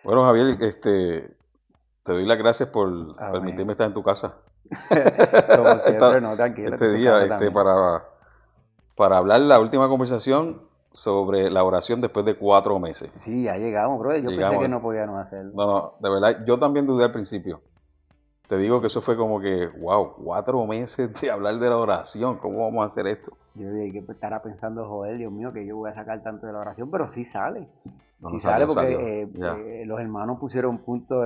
Bueno, Javier, te doy las gracias por Amén. permitirme estar en tu casa Como esta- siempre, no, tranquilo, esta este es tu día casa también. para hablar la última conversación sobre la oración después de 4 meses. Sí, ya llegamos, bro. Yo pensé que Llegamos. no podíamos hacerlo. No, no, de verdad, yo también dudé al principio. Te digo que eso fue como que, wow, 4 meses de hablar de la oración, ¿cómo vamos a hacer esto? Yo dije que estará pensando, joder, Dios mío, que yo voy a sacar tanto de la oración, pero sí sale. No, no Sí sale salió, salió. porque Ya, los hermanos pusieron un punto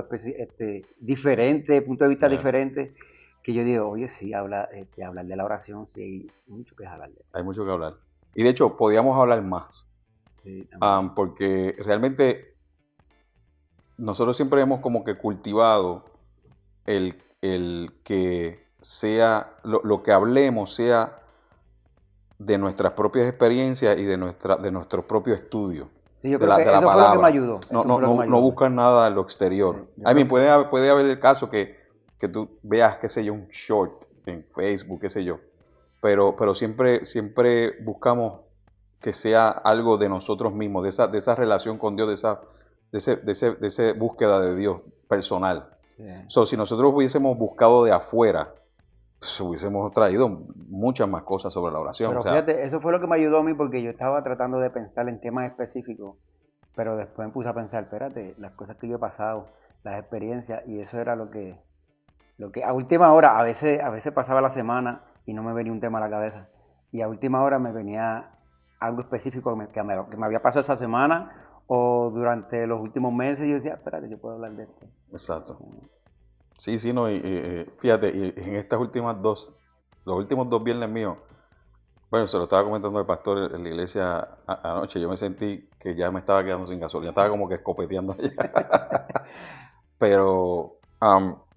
diferente, punto de vista ya. diferente, que yo digo, oye, sí, hablar de la oración, sí, hay mucho que hablar de eso. Hay mucho que hablar. Y de hecho, podíamos hablar más, Sí, también. porque realmente nosotros siempre hemos como que cultivado el que sea, lo que hablemos sea de nuestras propias experiencias y de nuestro propio estudio Sí, yo de creo la, que de la eso fue lo que me palabra. ayudó, No, eso no, fue lo que no, me no ayudó. buscan nada en lo Sí, exterior. yo I creo mean, que puede haber el caso que tú veas, qué sé yo, un short en Facebook, qué sé yo. Pero siempre buscamos que sea algo de nosotros mismos, de esa relación con Dios, de esa búsqueda de Dios personal. sí. So, si nosotros hubiésemos buscado de afuera, pues, hubiésemos traído muchas más cosas sobre la oración. O Pero sea, fíjate, eso fue lo que me ayudó a mí porque yo estaba tratando de pensar en temas específicos, pero después me puse a pensar, espérate, las cosas que yo he pasado, las experiencias, y eso era lo que a última hora, a veces pasaba la semana y no me venía un tema a la cabeza, y a última hora me venía algo específico que me había pasado esa semana o durante los últimos meses, y yo decía, espérate, yo puedo hablar de esto. exacto. Sí, sí, no, fíjate, y en estas los últimos 2 viernes míos, bueno, se lo estaba comentando el pastor en la iglesia anoche, yo me sentí que ya me estaba quedando sin gasolina, estaba como que escopeteando allá. Pero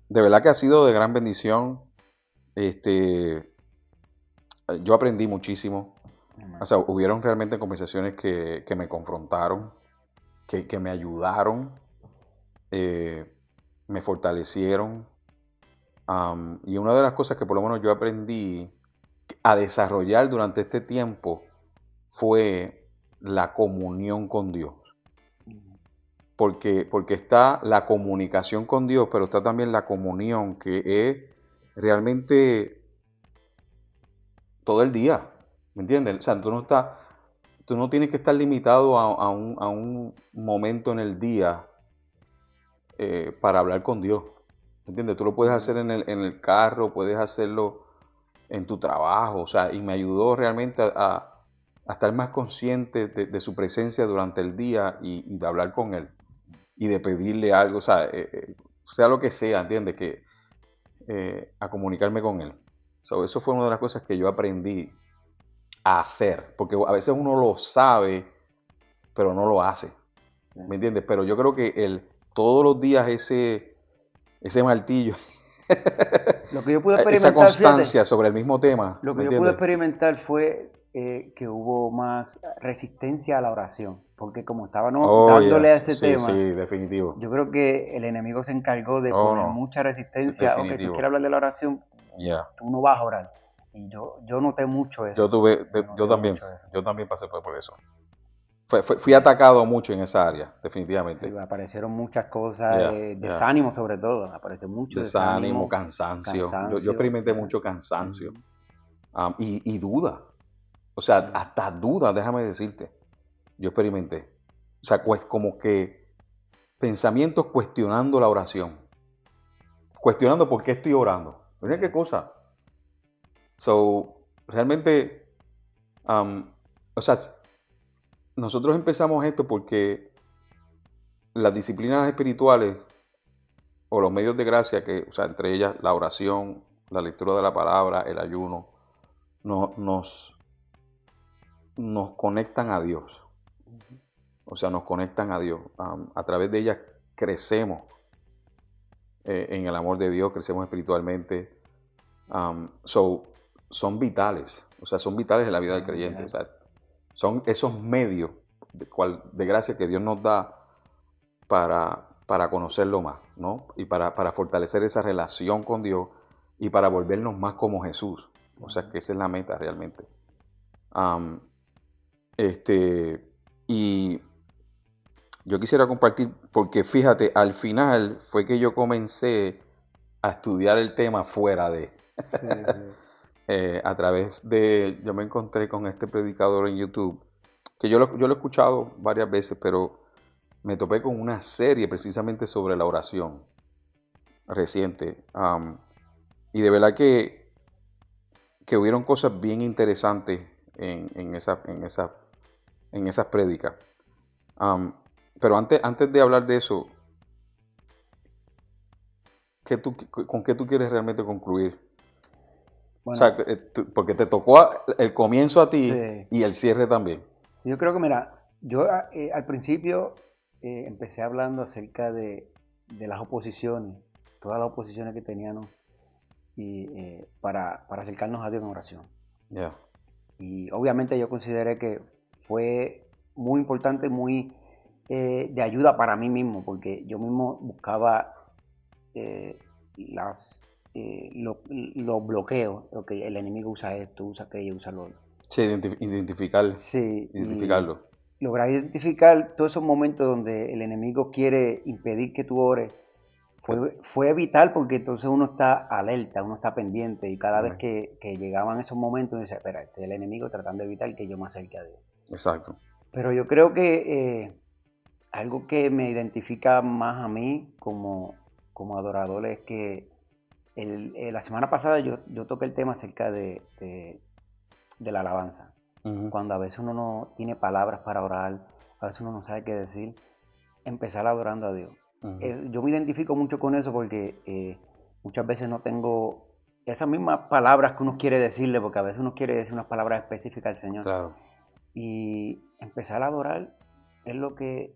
de verdad que ha sido de gran bendición. Este, yo aprendí muchísimo. O sea, hubieron realmente conversaciones que me confrontaron, que me ayudaron, eh, me fortalecieron. Y una de las cosas que por lo menos yo aprendí a desarrollar durante este tiempo fue la comunión con Dios. Porque está la comunicación con Dios, pero está también la comunión, que es realmente todo el día. ¿Me entiendes? O sea, tú no tienes que estar limitado a un momento en el día para hablar con Dios. ¿Me entiendes? Tú lo puedes hacer en el carro, puedes hacerlo en tu trabajo. O sea, y me ayudó realmente a estar más consciente de su presencia durante el día y de hablar con Él y de pedirle algo, o sea lo que sea, ¿entiendes? A comunicarme con Él. So, eso fue una de las cosas que yo aprendí a hacer, porque a veces uno lo sabe, pero no lo hace, Sí. ¿me entiendes? Pero yo creo que todos los días ese martillo, Lo que yo pude esa experimentar, fíjate, constancia sobre el mismo tema, lo ¿me que yo pude entiendes? experimentar fue que hubo más resistencia a la oración, porque como estábamos Oh, dándole a yes, ese sí, sí, tema, definitivo. yo creo que el enemigo se encargó de Oh, poner no, mucha sí, resistencia. Ok, tú quieres definitivo. hablar de la oración, Ya. tú no vas a orar. Y yo noté mucho eso. Yo Yo noté también, mucho eso. yo también pasé por eso. Fui atacado mucho en esa área, Sí, definitivamente. aparecieron muchas cosas, Ya, ya. desánimo sobre todo, apareció mucho Desánimo, desánimo, cansancio. Yo cansancio. experimenté mucho cansancio. Ujú. Y duda. O sea, Sí, hasta duda, déjame decirte. Yo experimenté. O sea, pues como que pensamientos cuestionando la oración. Cuestionando por qué estoy orando. sí, Mira qué cosa. So, realmente, o sea, nosotros empezamos esto porque las disciplinas espirituales o los medios de gracia, o sea, entre ellas la oración, la lectura de la palabra, el ayuno, no- nos, nos conectan a Dios. O sea, nos conectan a Dios. A través de ellas crecemos en el amor de Dios, crecemos espiritualmente. So, son vitales. O sea, son vitales en la vida del creyente. O olvidar. sea, son esos medios de gracia que Dios nos da para conocerlo más, ¿no? Y para fortalecer esa relación con Dios y para volvernos más como Jesús. O sea, que esa es la meta realmente. Am, este, y yo quisiera compartir, porque fíjate, al final fue que yo comencé a estudiar el tema fuera de, Sí, sí. a través de, yo me encontré con este predicador en YouTube, que yo lo he escuchado varias veces, pero me topé con una serie precisamente sobre la oración reciente. Y de verdad que hubieron cosas bien interesantes en esas prédicas. Um, pero antes de hablar de eso, ¿con qué tú quieres realmente concluir? O Bueno, sea, porque te tocó el comienzo a ti sí. y el cierre también. Yo creo que, mira, yo al principio empecé hablando acerca de las oposiciones, todas las oposiciones que teníamos y, para acercarnos a Dios en oración. Ya. Y obviamente yo consideré que fue muy importante, muy de ayuda para mí mismo, porque yo mismo buscaba eh, las, los bloqueos, ok, el enemigo usa esto, usa aquello, usa lo otro. Sí, Sí, y identificarlo. lograr identificar todos esos momentos donde el enemigo quiere impedir que tú ores fue vital porque entonces uno está alerta, uno está pendiente y cada vez Right. que llegaban esos momentos dice, espera, este es el enemigo tratando de evitar que yo me acerque a Dios. Exacto. Pero yo creo que algo que me identifica más a mí como adorador es que la semana pasada yo toqué el tema acerca de la alabanza. Ujú, Cuando a veces uno no tiene palabras para orar, a veces uno no sabe qué decir, empezar adorando a Dios. ujú. Yo me identifico mucho con eso porque muchas veces no tengo esas mismas palabras que uno quiere decirle, porque a veces uno quiere decir unas palabras específicas al Señor. Claro. Y empezar a adorar es lo que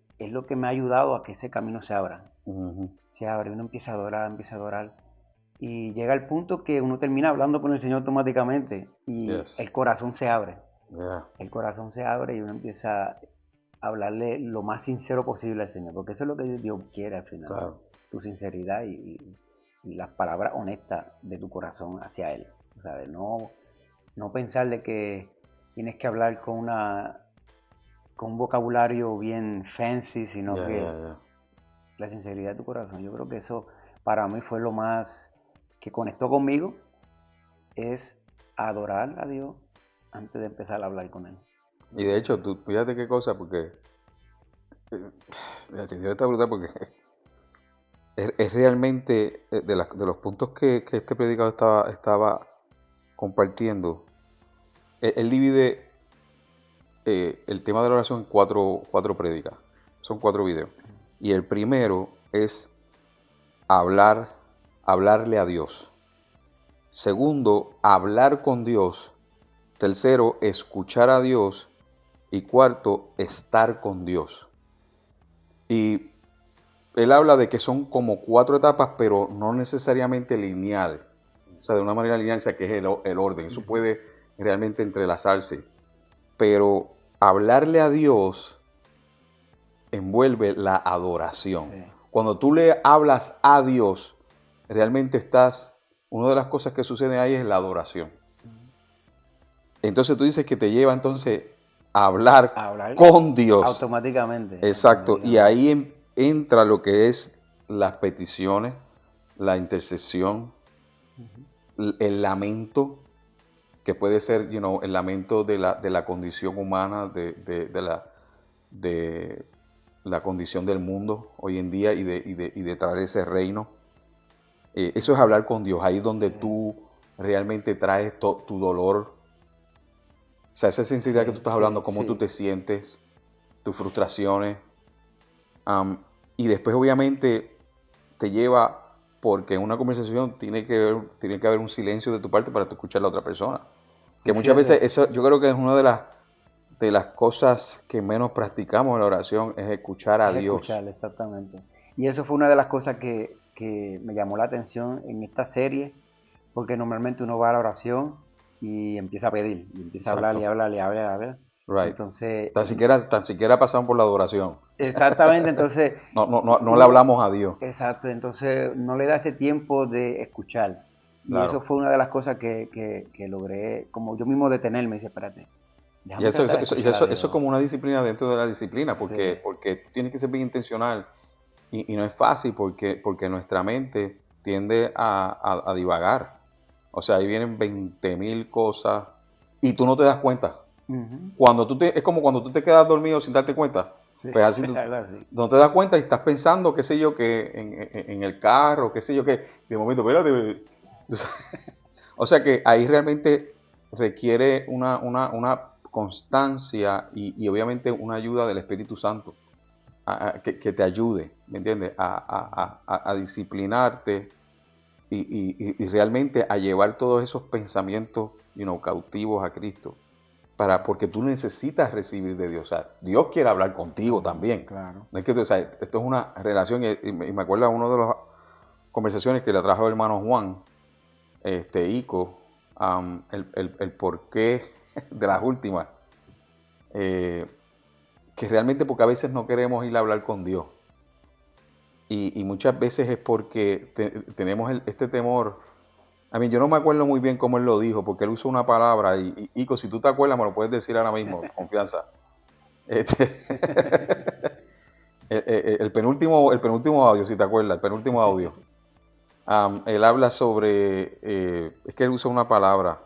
me ha ayudado a que ese camino se abra. Ujú. Se abre, uno empieza a adorar. Y llega el punto que uno termina hablando con el Señor automáticamente y Yes. el corazón se abre. Yeah. El corazón se abre y uno empieza a hablarle lo más sincero posible al Señor, porque eso es lo que Dios quiere al final, Claro. tu sinceridad y las palabras honestas de tu corazón hacia Él, ¿sabes? No pensar de que tienes que hablar con un vocabulario bien fancy, sino Yeah, yeah, que yeah. la sinceridad de tu corazón. Yo creo que eso para mí fue lo más que conectó conmigo, es adorar a Dios antes de empezar a hablar con Él. Y de hecho, tú fíjate qué cosa, porque Dios está brutal porque es realmente de los puntos que este predicador estaba compartiendo. Él divide el tema de la oración en cuatro prédicas. Son 4 videos. Y el primero es hablarle a Dios. Segundo, hablar con Dios. Tercero, escuchar a Dios. Y cuarto, estar con Dios. Y él habla de que son como 4 etapas, pero no necesariamente lineal. O sea, de una manera lineal, o sea, que es el orden. Eso puede realmente entrelazarse. Pero hablarle a Dios envuelve la adoración. Sí. Cuando tú le hablas a Dios, realmente una de las cosas que sucede ahí es la adoración. Entonces tú dices que te lleva entonces a hablar A hablar con Dios. automáticamente, Exacto. Y automáticamente. ahí entra lo que es las peticiones, la intercesión, el lamento, que puede ser, el lamento de la condición humana, de la condición del mundo hoy en día y de traer ese reino. Eso es hablar con Dios, ahí es donde Sí, tú realmente traes tu dolor, o sea, esa sinceridad que tú sí, estás sí, hablando, cómo tú sí. te sientes, tus frustraciones, y después obviamente te lleva, porque en una conversación tiene que haber un silencio de tu parte para tú escuchar a la otra persona. Que Sí, muchas veces fíjate. eso yo creo que es una de las cosas que menos practicamos en la oración, es escuchar a Es Dios. escuchar, exactamente. Y eso fue una de las cosas que me llamó la atención en esta serie, porque normalmente uno va a la oración y empieza a pedir, y empieza a hablar y Exacto. hablar y hablar y hablar. Right. Entonces, Tan siquiera pasamos por la adoración. exactamente, entonces, No, no, no, no le uno, hablamos a Dios. exacto, entonces no le da ese tiempo de escuchar. Y eso Claro. fue una de las cosas que logré, como yo mismo detenerme y decir, espérate, Y Déjame eso, tratar eso, de eso, y escuchar a eso es Dios. como una disciplina dentro de la disciplina, Sí. porque tú tienes que ser bien intencional y no es fácil porque nuestra mente tiende a divagar. O sea, ahí vienen 20.000 cosas y tú no te das cuenta. Ujú. Es como cuando tú te quedas dormido sin darte cuenta. Sí, Pues así tú algo así. no te das cuenta y estás pensando, qué sé yo, que en el carro, qué sé yo, que de momento, espérate. O sea que ahí realmente requiere una constancia y obviamente una ayuda del Espíritu Santo que te ayude, ¿me entiendes? A disciplinarte y realmente a llevar todos esos pensamientos cautivos a Cristo. Porque tú necesitas recibir de Dios. O sea, Dios quiere hablar contigo también. Claro. No es que, o sea, esto es una relación, y me acuerdo de una de las conversaciones que le trajo el hermano Juan, Ico, el porqué de las últimas, eh, que realmente porque a veces no queremos ir a hablar con Dios. Y muchas veces es porque tenemos este temor. A mí, yo no me acuerdo muy bien cómo él lo dijo, porque él usó una palabra, y Ico, si tú te acuerdas, me lo puedes decir ahora mismo, confianza. Este, el penúltimo audio, si te acuerdas, el penúltimo audio. Él habla sobre, es que él usa una palabra,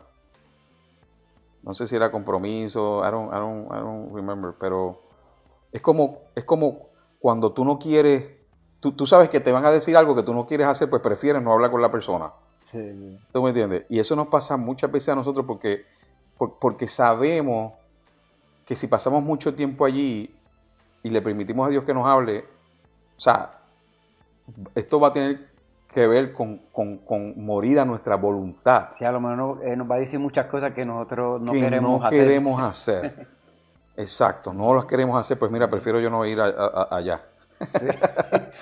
no sé si era compromiso, I don't remember, pero es como cuando tú no quieres, tú sabes que te van a decir algo que tú no quieres hacer, pues prefieres no hablar con la persona. Sí, ¿Tú me entiendes? Y eso nos pasa muchas veces a nosotros porque sabemos que si pasamos mucho tiempo allí y le permitimos a Dios que nos hable, o sea, esto va a tener que ver con morir a nuestra voluntad, sí, a lo mejor nos va a decir muchas cosas que nosotros no que queremos no hacer. queremos hacer. Exacto, no las queremos hacer, pues mira, prefiero yo no ir allá. Sí.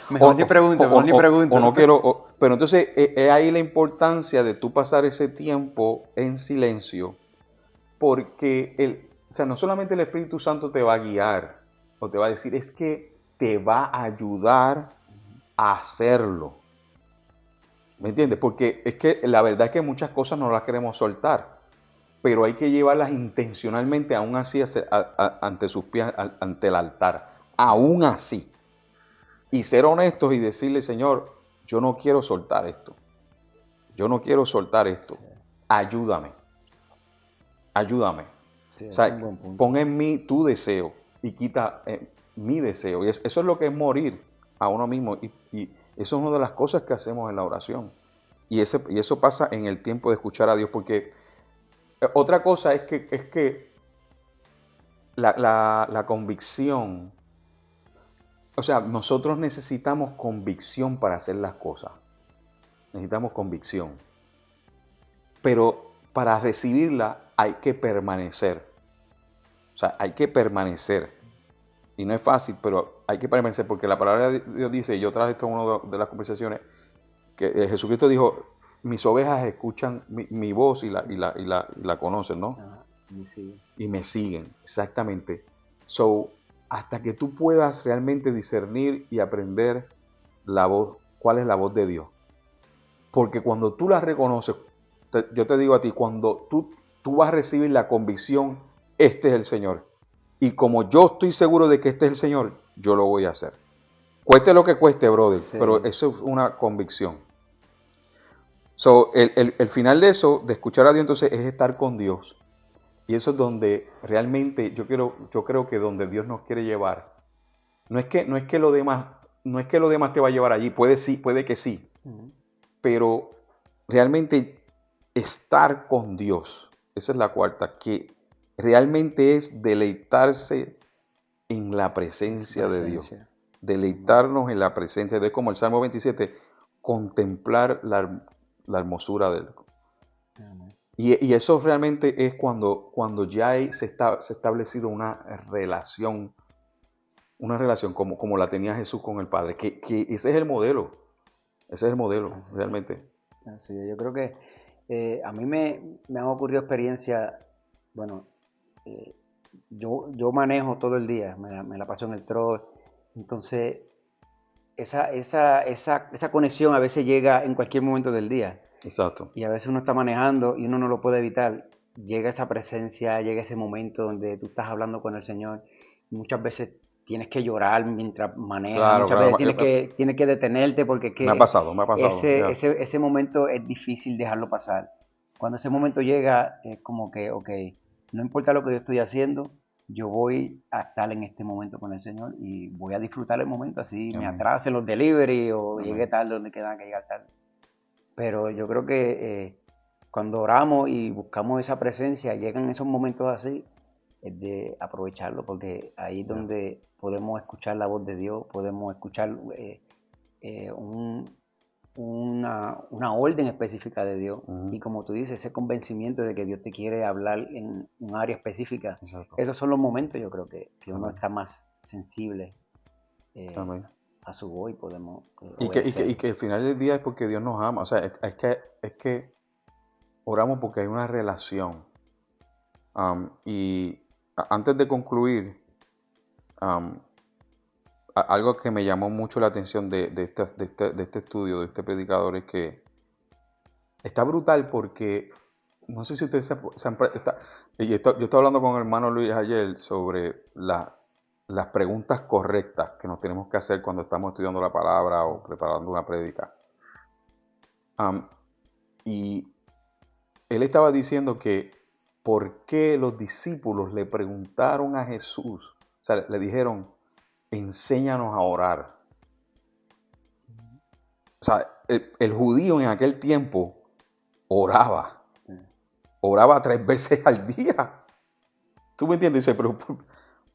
O, Mejor ni pregunto, mejor ni o pregunto. no quiero, pero entonces es ahí la importancia de tú pasar ese tiempo en silencio, porque o sea, no solamente el Espíritu Santo te va a guiar o te va a decir, es que te va a ayudar a hacerlo. ¿Me entiendes? Porque es que la verdad es que muchas cosas no las queremos soltar, pero hay que llevarlas intencionalmente aún así ante sus pies, ante el altar. Aún así. Y ser honestos y decirle, Señor, yo no quiero soltar esto. Yo no quiero soltar esto. Sí, Ayúdame. Ayúdame. sí, O ese es un sea, buen punto. pon en mí tu deseo y quita mi deseo. Y eso es lo que es morir a uno mismo. Y eso es una de las cosas que hacemos en la oración. Y eso pasa en el tiempo de escuchar a Dios. Porque otra cosa es que la convicción, o sea, nosotros necesitamos convicción para hacer las cosas. Necesitamos convicción. Pero para recibirla hay que permanecer. O sea, hay que permanecer. Y no es fácil, pero hay que permanecer porque la palabra de Dios dice, yo traje esto en una de las conversaciones, que Jesucristo dijo, mis ovejas escuchan mi voz y la conocen, ¿no? Ajá, y sí, Y me siguen, exactamente. So, hasta que tú puedas realmente discernir y aprender la voz, cuál es la voz de Dios. Porque cuando tú la reconoces, yo te digo a ti, cuando tú vas a recibir la convicción, este es el Señor. Y como yo estoy seguro de que este es el Señor, yo lo voy a hacer. Cueste lo que cueste, brother, pero sí, eso es una convicción. So, el final de eso, de escuchar a Dios, entonces, es estar con Dios. Y eso es donde realmente yo creo que donde Dios nos quiere llevar. No es que lo demás, no es que lo demás te va a llevar allí, puede que sí, ujú, pero realmente estar con Dios, esa es la cuarta, que realmente es deleitarse en la en su presencia de Dios, presencia. Amén. deleitarnos en la presencia de Dios, como el Salmo 27, contemplar la hermosura de Él. Amén. Y eso realmente es cuando ya se ha establecido una relación como la tenía Jesús con el Padre, que ese es el modelo, Así es. realmente. Así es. Yo creo que a mí me han ocurrido experiencias, bueno, eh, yo manejo todo el día, me la paso en el truck, entonces esa conexión a veces llega en cualquier momento del día Exacto. y a veces uno está manejando y uno no lo puede evitar llega esa presencia, llega ese momento donde tú estás hablando con el Señor. Muchas veces tienes que llorar mientras manejas, Claro, muchas claro. veces tienes que detenerte porque es que Me ha pasado, ya. ese momento es difícil dejarlo pasar. Cuando ese momento llega, es como que, ok, no importa lo que yo estoy haciendo, yo voy a estar en este momento con el Señor y voy a disfrutar el momento, así me Amén. atrasen los delivery o Amén. llegue tarde donde quedan que llegar tarde. Pero yo creo que cuando oramos y buscamos esa presencia, llegan esos momentos así, es de aprovecharlo, porque ahí es Ya. donde podemos escuchar la voz de Dios, podemos escuchar una orden específica de Dios. Ujú. Y como tú dices, ese convencimiento de que Dios te quiere hablar en un área específica, Exacto. esos son los momentos, yo creo que uno Amén. está más sensible Amén. a su voz y podemos Y obedecer. que al final del día es porque Dios nos ama. O sea, es que oramos porque hay una relación. Y antes de concluir, am, algo que me llamó mucho la atención de este estudio, de este predicador, es que está brutal porque, no sé si ustedes yo estaba hablando con el hermano Luis ayer sobre las preguntas correctas que nos tenemos que hacer cuando estamos estudiando la palabra o preparando una prédica. Y él estaba diciendo que por qué los discípulos le preguntaron a Jesús, o sea, le dijeron, enséñanos a orar. O sea, el judío en aquel tiempo oraba, oraba 3 veces al día. ¿Tú me entiendes? Dice, pero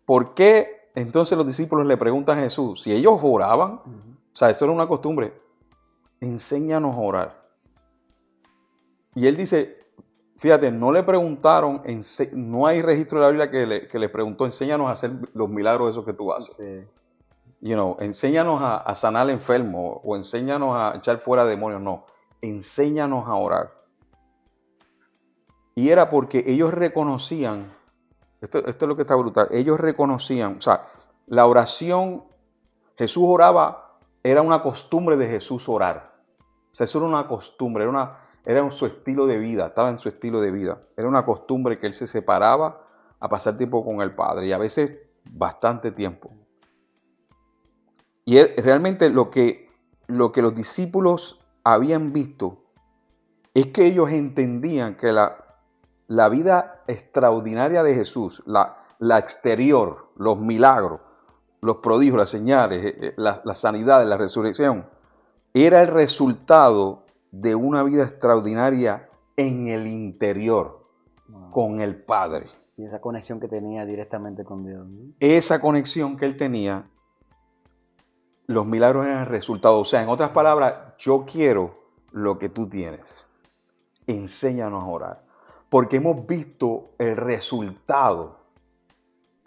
¿por qué entonces los discípulos le preguntan a Jesús? Si ellos oraban, o sea, eso era una costumbre, enséñanos a orar. Y él dice, fíjate, no le preguntaron, no hay registro de la Biblia que le preguntó, enséñanos a hacer los milagros esos que tú haces. Sí. Enséñanos a sanar al enfermo o enséñanos a echar fuera demonios. No, enséñanos a orar. Y era porque ellos reconocían, esto es lo que está brutal, ellos reconocían, o sea, la oración, Jesús oraba, era una costumbre de Jesús orar. O sea, eso era una costumbre, era su estilo de vida, estaba en su estilo de vida. Era una costumbre que él se separaba a pasar tiempo con el Padre y a veces bastante tiempo. Y realmente lo que los discípulos habían visto es que ellos entendían que la vida extraordinaria de Jesús, la exterior, los milagros, los prodigios, las señales, la sanidad, la resurrección, era el resultado de una vida extraordinaria en el interior, Wow. con el Padre. Sí, esa conexión que tenía directamente con Dios, ¿no? Esa conexión que él tenía, los milagros eran el resultado. O sea, en otras palabras, yo quiero lo que tú tienes. Enséñanos a orar. Porque hemos visto el resultado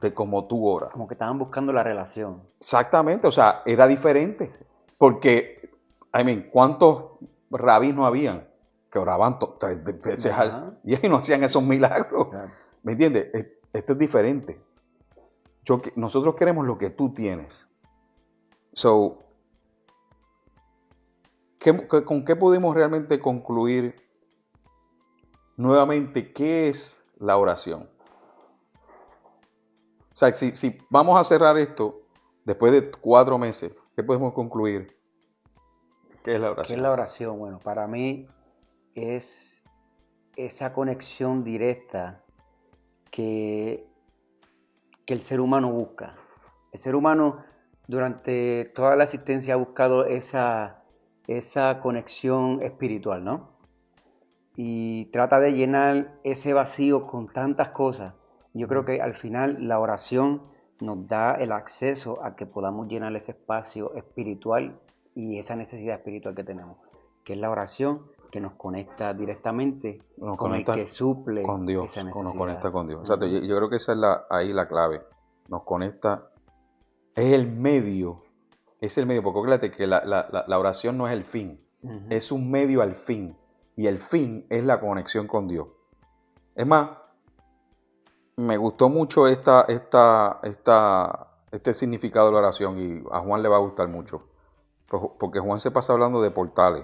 de cómo tú oras. Como que estaban buscando la relación. Exactamente, o sea, era diferente. Porque, ¿cuántos rabís no habían que oraban 3 veces y ahí no hacían esos milagros? Claro. ¿Me entiendes? Esto es diferente. Nosotros queremos lo que tú tienes. So, ¿con qué podemos realmente concluir nuevamente qué es la oración? O sea, si vamos a cerrar esto después de 4 meses, ¿qué podemos concluir? ¿Qué es la oración? ¿Qué es la oración? Bueno, para mí es esa conexión directa que el ser humano busca. El ser humano durante toda la existencia ha buscado esa conexión espiritual, ¿no? Y trata de llenar ese vacío con tantas cosas. Yo creo que al final la oración nos da el acceso a que podamos llenar ese espacio espiritual y esa necesidad espiritual que tenemos, que es la oración que nos conecta directamente con el que suple con Dios, esa necesidad. nos conecta con Dios. O sea, yo creo que esa es ahí la clave. Nos conecta, es el medio, porque acuérdate que la oración no es el fin, es un medio al fin. Y el fin es la conexión con Dios. Es más, me gustó mucho este significado de la oración y a Juan le va a gustar mucho. Porque Juan se pasa hablando de portales.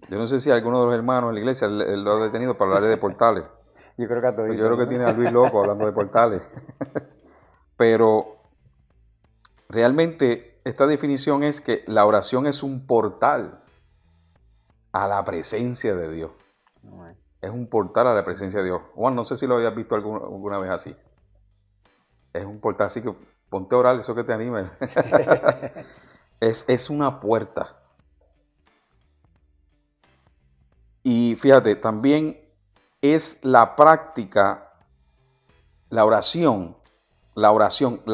Yo no sé si alguno de los hermanos en la iglesia él lo ha detenido para hablar de portales. Yo creo que a Yo todito, creo que ¿no? tiene a Luis loco hablando de portales. Pero realmente esta definición es que la oración es un portal a la presencia de Dios. Amén. Es un portal a la presencia de Dios. Juan, no sé si lo habías visto alguna vez así. Es un portal, así que ponte a orar, eso que te anime. Es una puerta. Y fíjate, también es la práctica, la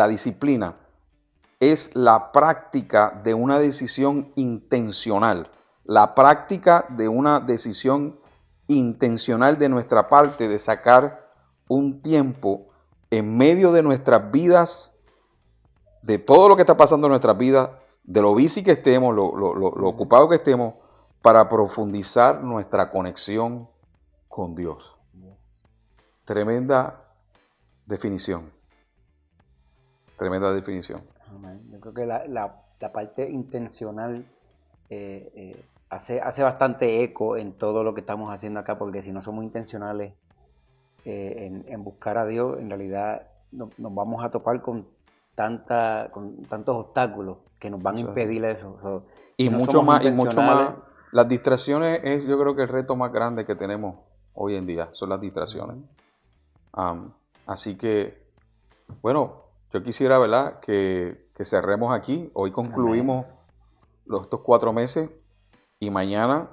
disciplina, es la práctica de una decisión intencional. La práctica de una decisión intencional de nuestra parte de sacar un tiempo en medio de nuestras vidas, de todo lo que está pasando en nuestras vidas, de lo busy que estemos, lo ocupado que estemos, para profundizar nuestra conexión con Dios. Tremenda definición. Tremenda definición. Amén. Yo creo que la parte intencional hace bastante eco en todo lo que estamos haciendo acá, porque si no somos intencionales en buscar a Dios, en realidad nos vamos a topar con tantos obstáculos que nos van a Eso es así. impedir eso. Y Si no mucho somos más, y mucho intencionales, más, las distracciones es yo creo que el reto más grande que tenemos hoy en día, son las distracciones. Así que, bueno, yo quisiera, ¿verdad?, que cerremos aquí. Hoy amén, concluimos estos 4 meses y mañana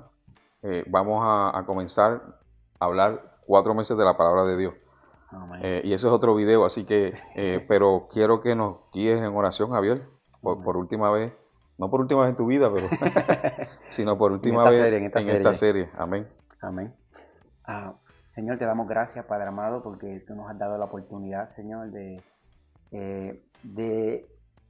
vamos a comenzar a hablar 4 meses de la palabra de Dios. amén, Y eso es otro video, así que, pero quiero que nos guíes en oración, Javier, por amén. última vez, no por última vez en tu vida, pero sino por En última esta vez serie, en esta en esta serie. serie. Amén. Amén. Señor, te damos gracias, Padre amado, porque tú nos has dado la oportunidad, Señor, de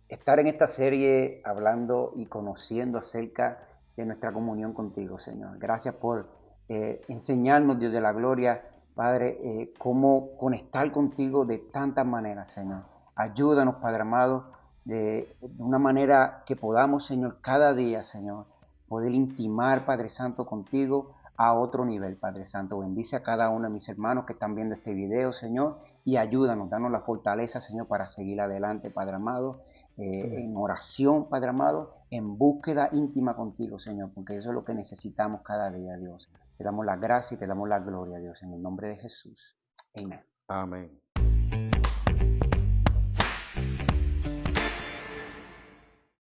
estar en esta serie hablando y conociendo acerca de nuestra comunión contigo, Señor. Gracias por enseñarnos, Dios de la gloria, Padre, cómo conectar contigo de tantas maneras, Señor. Ayúdanos, Padre amado, de una manera que podamos, Señor, cada día, Señor, poder intimar, Padre Santo, contigo a otro nivel, Padre Santo. Bendice a cada uno de mis hermanos que están viendo este video, Señor, y ayúdanos, danos la fortaleza, Señor, para seguir adelante, Padre amado, en oración, Padre amado, en búsqueda íntima contigo, Señor, porque eso es lo que necesitamos cada día, Dios. Te damos la gracia y te damos la gloria, Dios, en el nombre de Jesús. Amén. Amén.